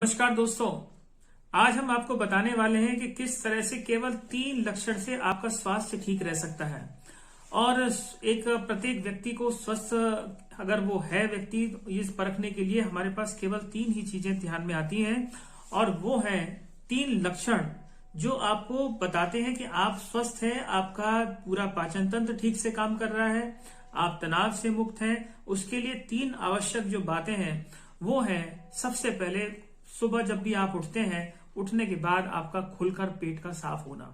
नमस्कार दोस्तों। आज हम आपको बताने वाले हैं कि किस तरह से केवल 3 लक्षण से आपका स्वास्थ्य ठीक रह सकता है। और एक प्रत्येक व्यक्ति को स्वस्थ अगर वो है व्यक्ति, इस परखने के लिए हमारे पास केवल 3 ही चीजें ध्यान में आती हैं। और वो है 3 लक्षण जो आपको बताते हैं कि आप स्वस्थ हैं, आपका पूरा पाचन तंत्र ठीक से काम कर रहा है, आप तनाव से मुक्त हैं। उसके लिए 3 आवश्यक जो बातें हैं वो है, सबसे पहले सुबह जब भी आप उठते हैं, उठने के बाद आपका खुलकर पेट का साफ होना।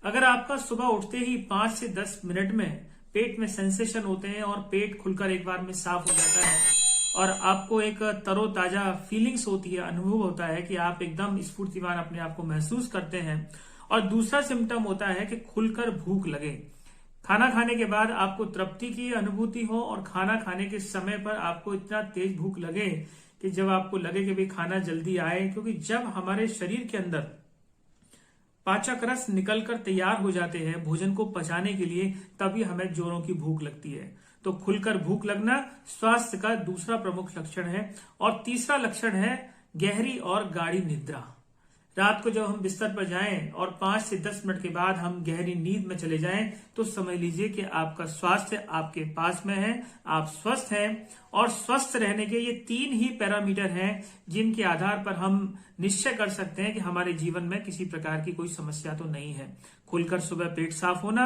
अगर आपका सुबह उठते ही 5 से 10 मिनट में पेट में सेंसेशन होते हैं और पेट खुलकर एक बार में साफ हो जाता है और आपको एक तरोताजा फीलिंग्स होती है, अनुभव होता है कि आप एकदम स्फूर्तिवान अपने आप को महसूस करते हैं। और दूसरा सिम्टम होता है कि खुलकर भूख लगे। खाना खाने के बाद आपको तृप्ति की अनुभूति हो और खाना खाने के समय पर आपको इतना तेज भूख लगे कि जब आपको लगे कि भाई खाना जल्दी आए, क्योंकि जब हमारे शरीर के अंदर पाचक रस निकलकर तैयार हो जाते हैं भोजन को पचाने के लिए, तभी हमें जोरों की भूख लगती है। तो खुलकर भूख लगना स्वास्थ्य का दूसरा प्रमुख लक्षण है। और तीसरा लक्षण है गहरी और गाढ़ी निद्रा। रात को जब हम बिस्तर पर जाएं और 5 से 10 मिनट के बाद हम गहरी नींद में चले जाएं, तो समझ लीजिए कि आपका स्वास्थ्य आपके पास में है, आप स्वस्थ हैं। और स्वस्थ रहने के ये 3 ही पैरामीटर हैं जिनके आधार पर हम निश्चय कर सकते हैं कि हमारे जीवन में किसी प्रकार की कोई समस्या तो नहीं है। खुलकर सुबह पेट साफ होना,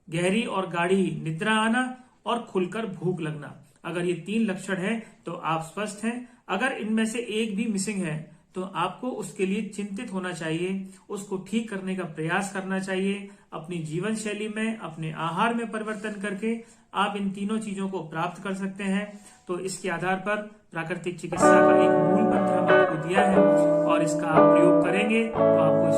गहरी और गाढ़ी निद्रा आना और खुलकर भूख लगना। अगर ये 3 लक्षण हैं तो आप स्वस्थ हैं। अगर इनमें से एक भी मिसिंग है तो आपको उसके लिए चिंतित होना चाहिए, उसको ठीक करने का प्रयास करना चाहिए। अपनी जीवन शैली में, अपने आहार में परिवर्तन करके आप इन तीनों चीजों को प्राप्त कर सकते हैं। तो इसके आधार पर प्राकृतिक चिकित्सा का एक मूल मंत्र हम आपको दिया है और इसका आप प्रयोग करेंगे तो आपको